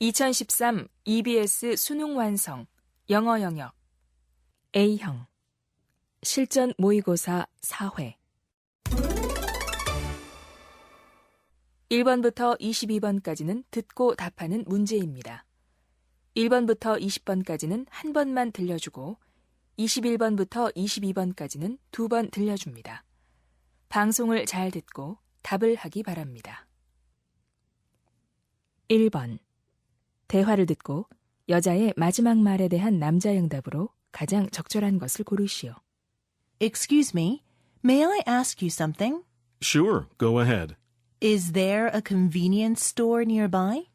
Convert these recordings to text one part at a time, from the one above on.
2013 EBS 수능완성 영어 영역 A형 실전 모의고사 4회 1번부터 22번까지는 듣고 답하는 문제입니다. 1번부터 20번까지는 한 번만 들려주고 21번부터 22번까지는 두 번 들려줍니다. 방송을 잘 듣고 답을 하기 바랍니다. 1번 대화를 듣고 여자의 마지막 말에 대한 남자 응답으로 가장 적절한 것을 고르시오. Excuse me, may I ask you something? Sure, go ahead. Is there a convenience store nearby?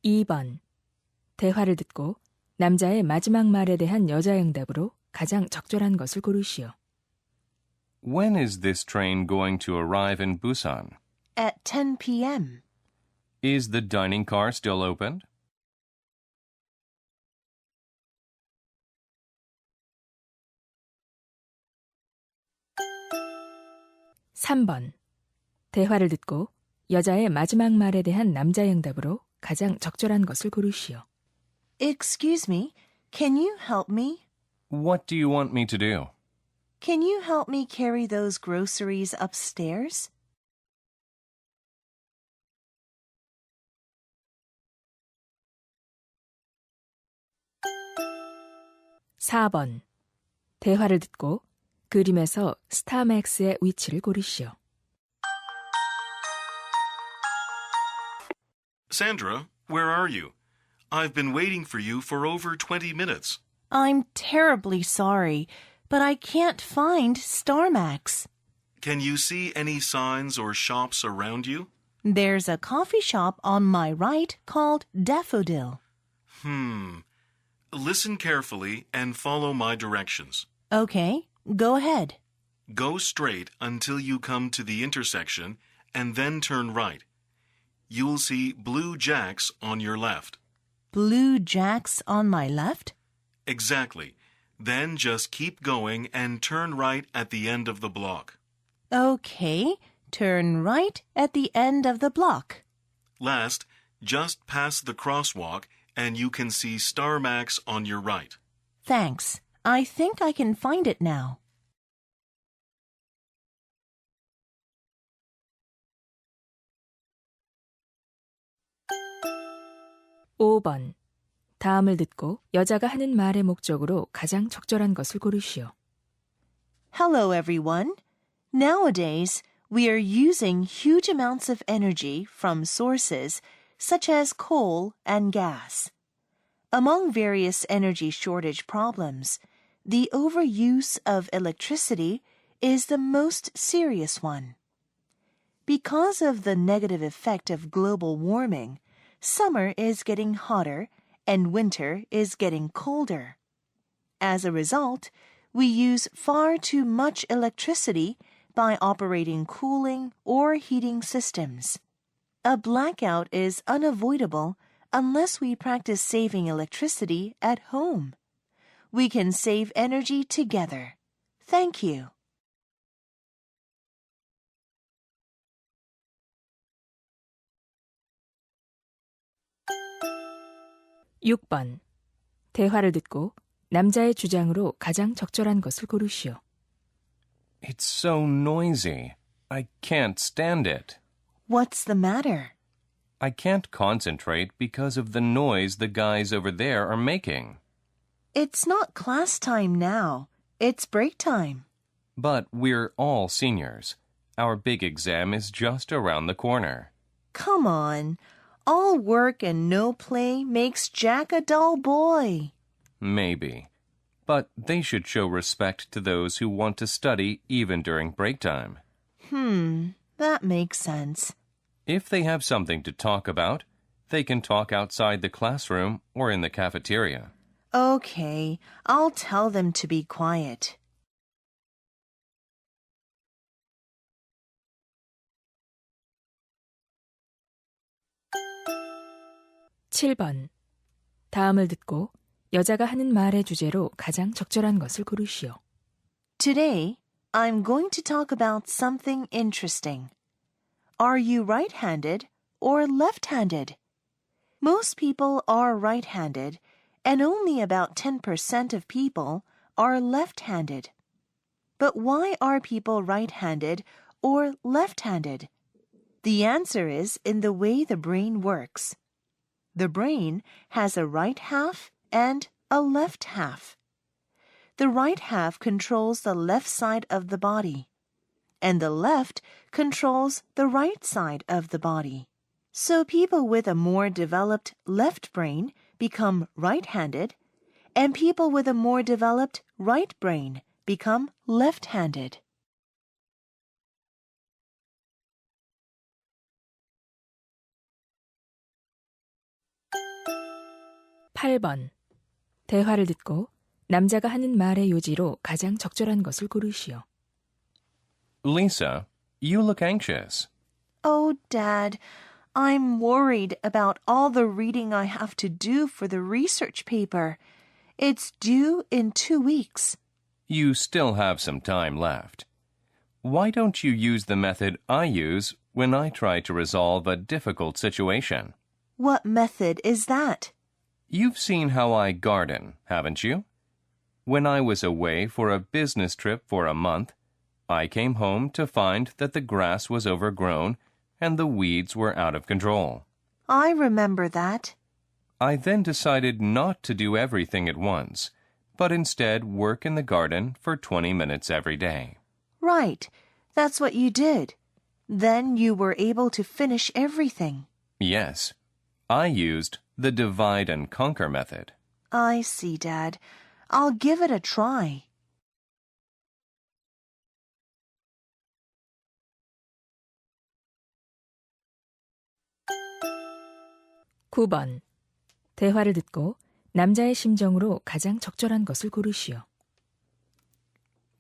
(2번) 대화를 듣고 남자의 마지막 말에 대한 여자 응답으로 가장 적절한 것을 고르시오. When is this train going to arrive in Busan? At 10 p.m. Is the dining car still open? (3번) 대화를 듣고 여자의 마지막 말에 대한 남자 응답으로 가장 적절한 것을 고르시오. Excuse me, can you help me? What do you want me to do? Can you help me carry those groceries upstairs? (4번) 대화를 듣고 그림에서 스타맥스의 위치를 고르시오. Sandra, where are you? I've been waiting for you for over 20 minutes. I'm terribly sorry, but I can't find StarMax. Can you see any signs or shops around you? There's a coffee shop on my right called Daffodil. Listen carefully and follow my directions. Okay, go ahead. Go straight until you come to the intersection and then turn right. You'll see Blue Jacks on your left. Blue Jacks on my left? Exactly. Then just keep going and turn right at the end of the block. Okay, turn right at the end of the block. Last, just pass the crosswalk and you can see StarMax on your right. Thanks. I think I can find it now. (5번) 다음을 듣고 여자가 하는 말의 목적으로 가장 적절한 것을 고르시오. Hello, everyone. Nowadays, we are using huge amounts of energy from sources such as coal and gas. Among various energy shortage problems, the overuse of electricity is the most serious one. Because of the negative effect of global warming, summer is getting hotter and winter is getting colder. As a result, we use far too much electricity by operating cooling or heating systems. A blackout is unavoidable unless we practice saving electricity at home. We can save energy together. Thank you. (6번) 대화를 듣고 남자의 주장으로 가장 적절한 것을 고르시오. It's so noisy. I can't stand it. What's the matter? I can't concentrate because of the noise the guys over there are making. It's not class time now. It's break time. But we're all seniors. Our big exam is just around the corner. Come on. All work and no play makes Jack a dull boy. Maybe. But they should show respect to those who want to study even during break time. That makes sense. If they have something to talk about, they can talk outside the classroom or in the cafeteria. Okay, I'll tell them to be quiet. (7번) 다음을 듣고 여자가 하는 말의 주제로 가장 적절한 것을 고르시오. Today, I'm going to talk about something interesting. Are you right-handed or left-handed? Most people are right-handed, and only about 10% of people are left-handed. But why are people right-handed or left-handed? The answer is in the way the brain works. The brain has a right half and a left half. The right half controls the left side of the body, and the left controls the right side of the body. So people with a more developed left brain become right-handed, and people with a more developed right brain become left-handed. 8번. 대화를 듣고 남자가 하는 말의 요지로 가장 적절한 것을 고르시오. Lisa, you look anxious. Oh, Dad, I'm worried about all the reading I have to do for the research paper. It's due in 2 weeks. You still have some time left. Why don't you use the method I use when I try to resolve a difficult situation? What method is that? You've seen how I garden, haven't you? When I was away for a business trip for a month, I came home to find that the grass was overgrown and the weeds were out of control. I remember that. I then decided not to do everything at once, but instead work in the garden for 20 minutes every day. Right, that's what you did. Then you were able to finish everything. Yes, I used the divide and conquer method. I see, Dad. I'll give it a try. 9번. 대화를 듣고 남자의 심정으로 가장 적절한 것을 고르시오.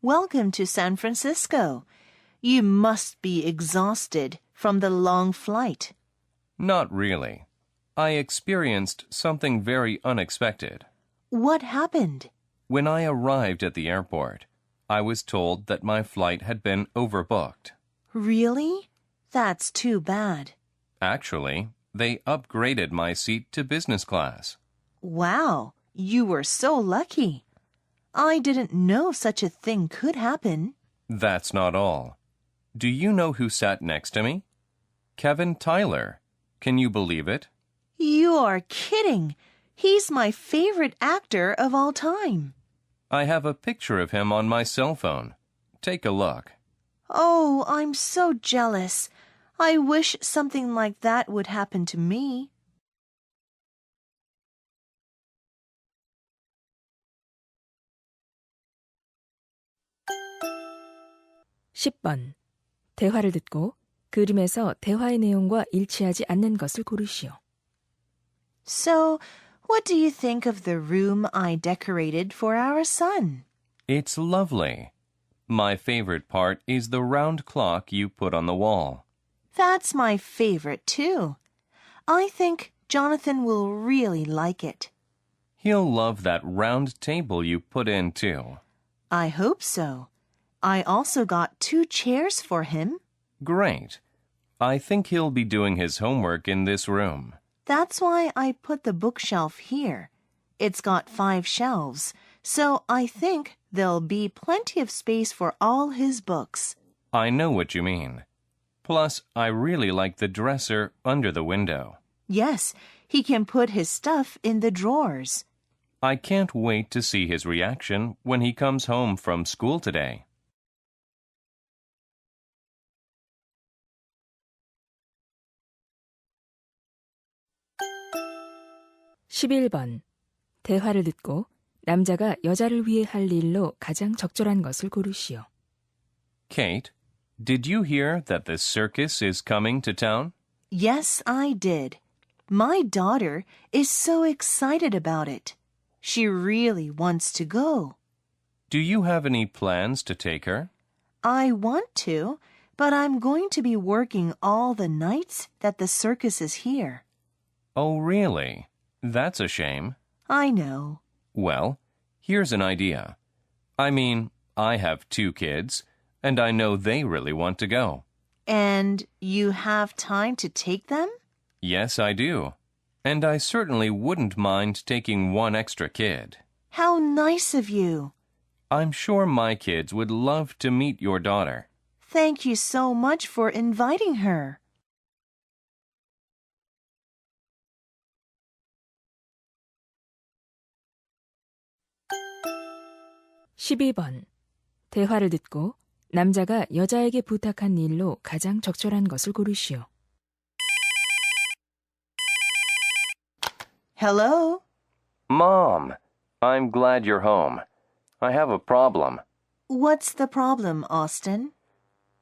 Welcome to San Francisco. You must be exhausted from the long flight. Not really. I experienced something very unexpected. What happened? When I arrived at the airport, I was told that my flight had been overbooked. Really? That's too bad. Actually, they upgraded my seat to business class. Wow, you were so lucky. I didn't know such a thing could happen. That's not all. Do you know who sat next to me? Kevin Tyler. Can you believe it? You are kidding. He's my favorite actor of all time. I have a picture of him on my cell phone. Take a look. Oh, I'm so jealous. I wish something like that would happen to me. 10번. 대화를 듣고 그림에서 대화의 내용과 일치하지 않는 것을 고르시오. So, what do you think of the room I decorated for our son? It's lovely. My favorite part is the round clock you put on the wall. That's my favorite too. I think Jonathan will really like it. He'll love that round table you put in too. I hope so. I also got 2 chairs for him. Great. I think he'll be doing his homework in this room. That's why I put the bookshelf here. It's got 5 shelves, so I think there'll be plenty of space for all his books. I know what you mean. Plus, I really like the dresser under the window. Yes, he can put his stuff in the drawers. I can't wait to see his reaction when he comes home from school today. 11번. 대화를 듣고 남자가 여자를 위해 할 일로 가장 적절한 것을 고르시오. Kate, did you hear that the circus is coming to town? Yes, I did. My daughter is so excited about it. She really wants to go. Do you have any plans to take her? I want to, but I'm going to be working all the nights that the circus is here. Oh, really? That's a shame. I know. Well, here's an idea. I mean, I have 2 kids, and I know they really want to go. And you have time to take them? Yes, I do. And I certainly wouldn't mind taking 1 extra kid. How nice of you. I'm sure my kids would love to meet your daughter. Thank you so much for inviting her. (12번) 대화를 듣고 남자가 여자에게 부탁한 일로 가장 적절한 것을 고르시오. Hello? Mom, I'm glad you're home. I have a problem. What's the problem, Austin?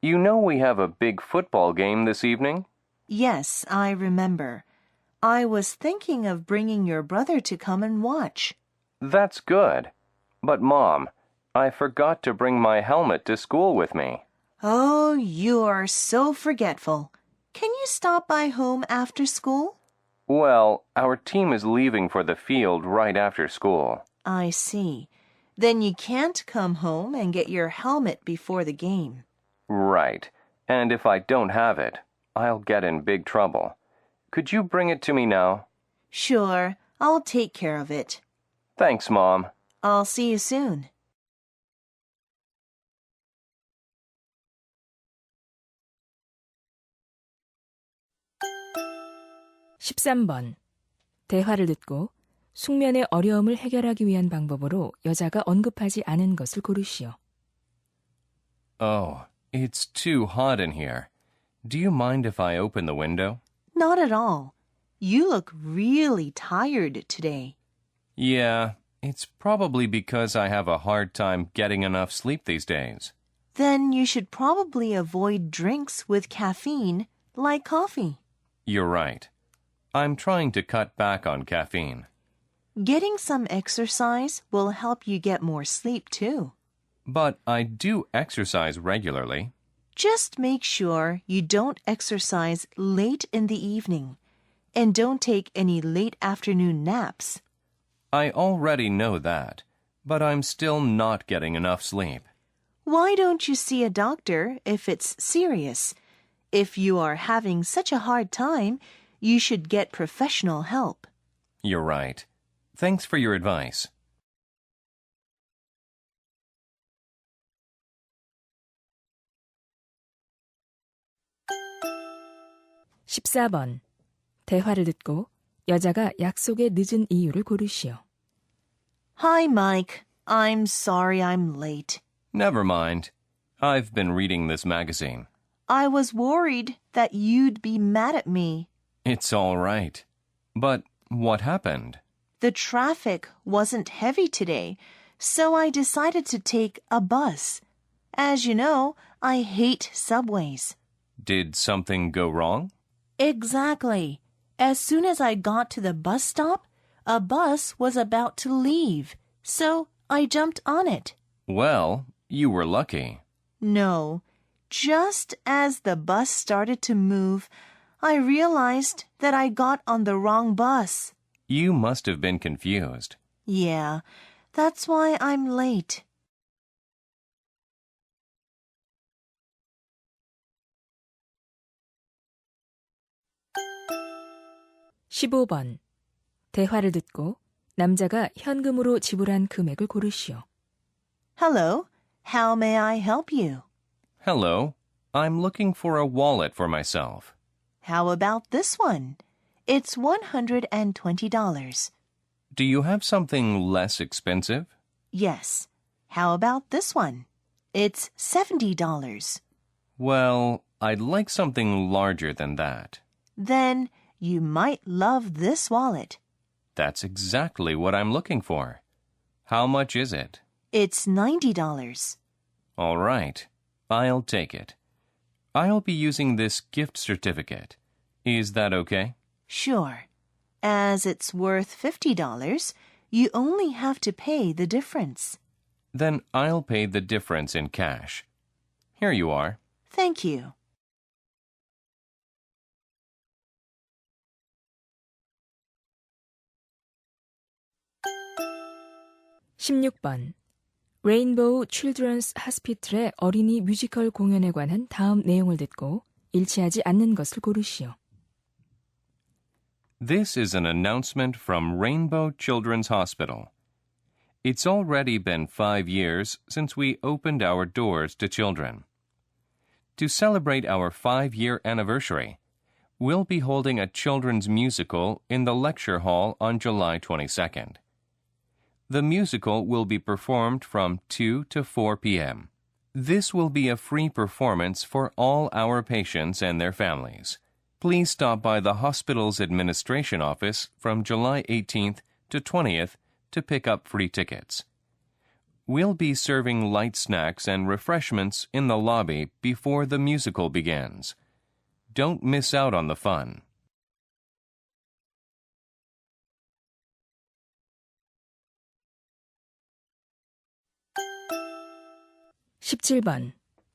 You know we have a big football game this evening? Yes, I remember. I was thinking of bringing your brother to come and watch. That's good. But Mom, I forgot to bring my helmet to school with me. Oh, you are so forgetful. Can you stop by home after school? Well, our team is leaving for the field right after school. I see. Then you can't come home and get your helmet before the game. Right. And if I don't have it, I'll get in big trouble. Could you bring it to me now? Sure, I'll take care of it. Thanks, Mom. I'll see you soon. (13번) 대화를 듣고 숙면의 어려움을 해결하기 위한 방법으로 여자가 언급하지 않은 것을 고르시오. Oh, it's too hot in here. Do you mind if I open the window? Not at all. You look really tired today. Yeah, it's probably because I have a hard time getting enough sleep these days. Then you should probably avoid drinks with caffeine, like coffee. You're right. I'm trying to cut back on caffeine. Getting some exercise will help you get more sleep, too. But I do exercise regularly. Just make sure you don't exercise late in the evening, and don't take any late afternoon naps. I already know that, but I'm still not getting enough sleep. Why don't you see a doctor if it's serious? If you are having such a hard time, you should get professional help. You're right. Thanks for your advice. (14번) 대화를 듣고 여자가 약속에 늦은 이유를 고르시오. Hi, Mike. I'm sorry I'm late. Never mind. I've been reading this magazine. I was worried that you'd be mad at me. It's all right. But what happened? The traffic wasn't heavy today, so I decided to take a bus. As you know, I hate subways. Did something go wrong? Exactly. As soon as I got to the bus stop, a bus was about to leave, so I jumped on it. Well, you were lucky. No. Just as the bus started to move, I realized that I got on the wrong bus. You must have been confused. Yeah, that's why I'm late. (15번) 대화를 듣고 남자가 현금으로 지불한 금액을 고르시오. Hello, how may I help you? Hello. I'm looking for a wallet for myself. How about this one? It's $120. Do you have something less expensive? Yes. How about this one? It's $70. Well, I'd like something larger than that. Then you might love this wallet. That's exactly what I'm looking for. How much is it? It's $90. All right. I'll take it. I'll be using this gift certificate. Is that okay? Sure. As it's worth $50, you only have to pay the difference. Then I'll pay the difference in cash. Here you are. Thank you. (16번) 레인보우 칠드런스 하스피틀의 어린이 뮤지컬 공연에 관한 다음 내용을 듣고 일치하지 않는 것을 고르시오. This is an announcement from Rainbow Children's Hospital. It's already been 5 years since we opened our doors to children. To celebrate our 5-year anniversary, we'll be holding a children's musical in the lecture hall on July 22nd. The musical will be performed from 2 to 4 p.m. This will be a free performance for all our patients and their families. Please stop by the hospital's administration office from July 18th to 20th to pick up free tickets. We'll be serving light snacks and refreshments in the lobby before the musical begins. Don't miss out on the fun. (17번)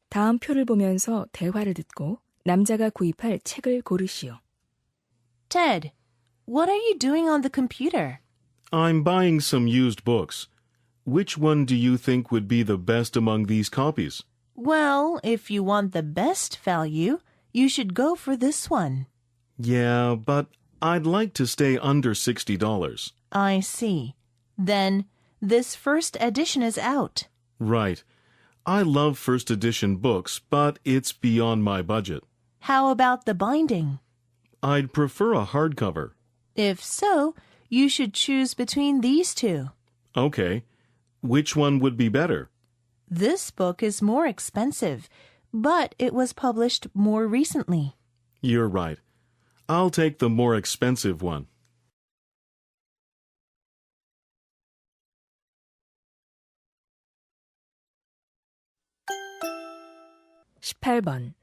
다음 표를 보면서 대화를 듣고 남자가 구입할 책을 고르시오. Ted, what are you doing on the computer? I'm buying some used books. Which one do you think would be the best among these copies? Well, if you want the best value, you should go for this one. Yeah, but I'd like to stay under $60. I see. Then, this first edition is out. Right. I love first edition books, but it's beyond my budget. How about the binding? I'd prefer a hardcover. If so, you should choose between these two. Okay. Which one would be better? This book is more expensive, but it was published more recently. You're right. I'll take the more expensive one. (18번)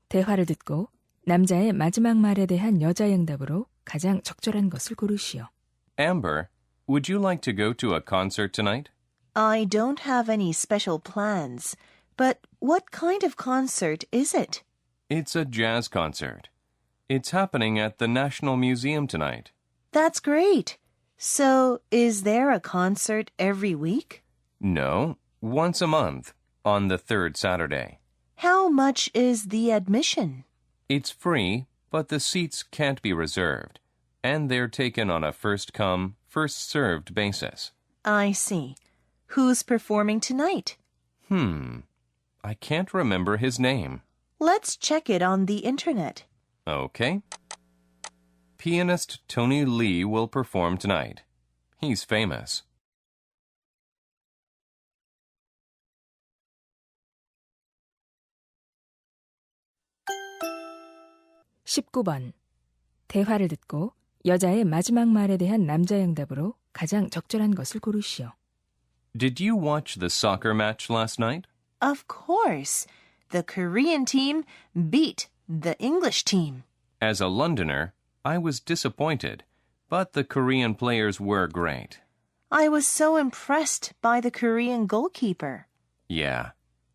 대화를 듣고 남자의 마지막 말에 대한 여자의 응답으로 가장 적절한 것을 고르시오. Amber, would you like to go to a concert tonight? I don't have any special plans, but what kind of concert is it? It's a jazz concert. It's happening at the National Museum tonight. That's great. So, is there a concert every week? No, once a month, on the third Saturday. How much is the admission? It's free, but the seats can't be reserved, and they're taken on a first-come, first-served basis. I see. Who's performing tonight? I can't remember his name. Let's check it on the internet. Okay. Pianist Tony Lee will perform tonight. He's famous. (19번) 대화를 듣고 여자의 마지막 말에 대한 남자의 응답으로 가장 적절한 것을 고르시오. Did you watch the soccer match last night? Of course. The Korean team beat the English team. As a Londoner, I was disappointed, but the Korean players were great. I was so impressed by the Korean goalkeeper. Yeah,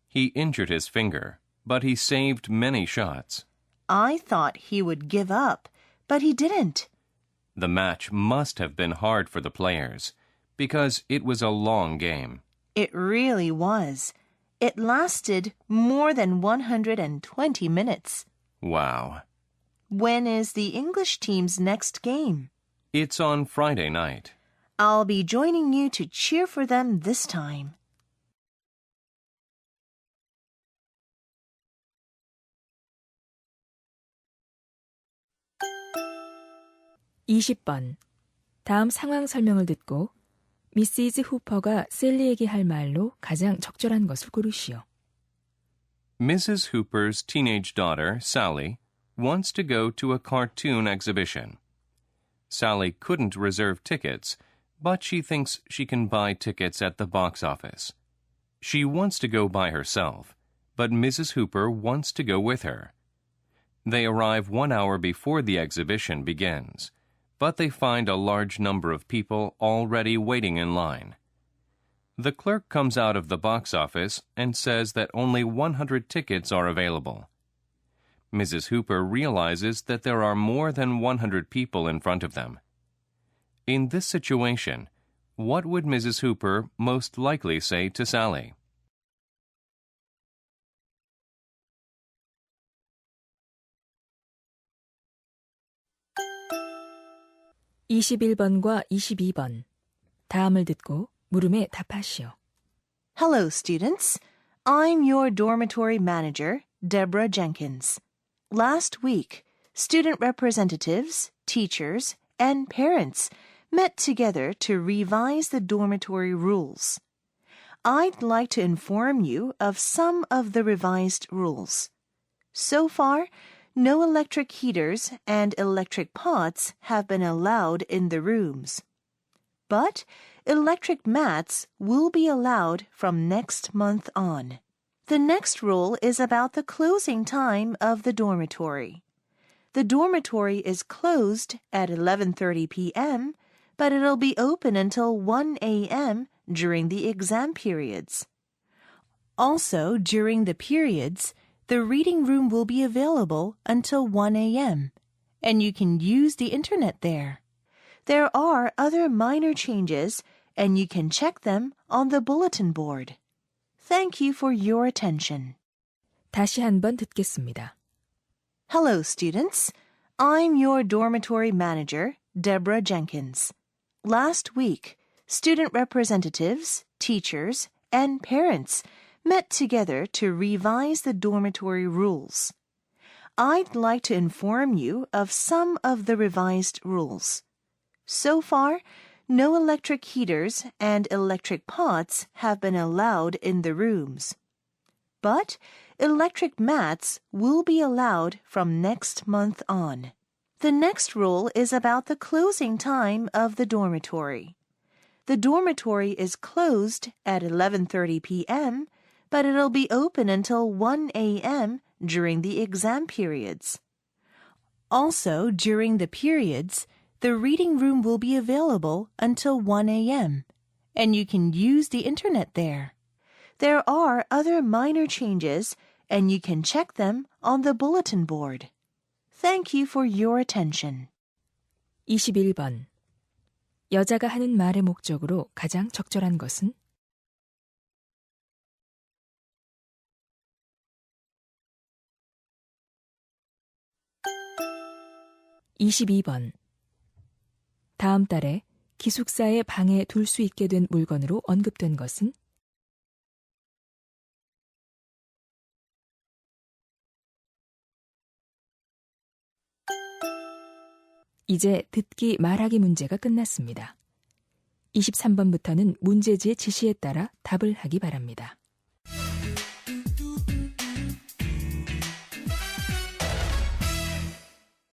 he injured his finger, but he saved many shots. I thought he would give up, but he didn't. The match must have been hard for the players, because it was a long game. It really was. It lasted more than 120 minutes. Wow. When is the English team's next game? It's on Friday night. I'll be joining you to cheer for them this time. (20번) 다음 상황 설명을 듣고 미시즈 후퍼가 셀리에게 할 말로 가장 적절한 것을 고르시오. Mrs. Hooper's teenage daughter, Sally, wants to go to a cartoon exhibition. Sally couldn't reserve tickets, but she thinks she can buy tickets at the box office. She wants to go by herself, but Mrs. Hooper wants to go with her. They arrive 1 hour before the exhibition begins, but they find a large number of people already waiting in line. The clerk comes out of the box office and says that only 100 tickets are available. Mrs. Hooper realizes that there are more than 100 people in front of them. In this situation, What would Mrs. Hooper most likely say to Sally? (21번과 22번) 다음을 듣고 물음에 답하시오. Hello, students. I'm your dormitory manager, Deborah Jenkins. Last week, student representatives, teachers, and parents met together to revise the dormitory rules. I'd like to inform you of some of the revised rules. So far, no electric heaters and electric pots have been allowed in the rooms. But electric mats will be allowed from next month on. The next rule is about the closing time of the dormitory. The dormitory is closed at 11:30 p.m., but it'll be open until 1 a.m. during the exam periods. Also, during the periods, the reading room will be available until 1 a.m., and you can use the internet there. There are other minor changes, and you can check them on the bulletin board. Thank you for your attention. 다시 한번 듣겠습니다. Hello, students. I'm your dormitory manager, Deborah Jenkins. Last week, student representatives, teachers, and parents met together to revise the dormitory rules. I'd like to inform you of some of the revised rules. So far, no electric heaters and electric pots have been allowed in the rooms. But electric mats will be allowed from next month on. The next rule is about the closing time of the dormitory. The dormitory is closed at 11:30 p.m., but it'll be open until 1 a.m. during the exam periods. Also, during the periods, the reading room will be available until 1 a.m., and you can use the internet there. There are other minor changes, and you can check them on the bulletin board. Thank you for your attention. 21번 여자가 하는 말의 목적으로 가장 적절한 것은? (22번) 다음 달에 기숙사의 방에 둘 수 있게 된 물건으로 언급된 것은? 이제 듣기 말하기 문제가 끝났습니다. 23번부터는 문제지의 지시에 따라 답을 하기 바랍니다.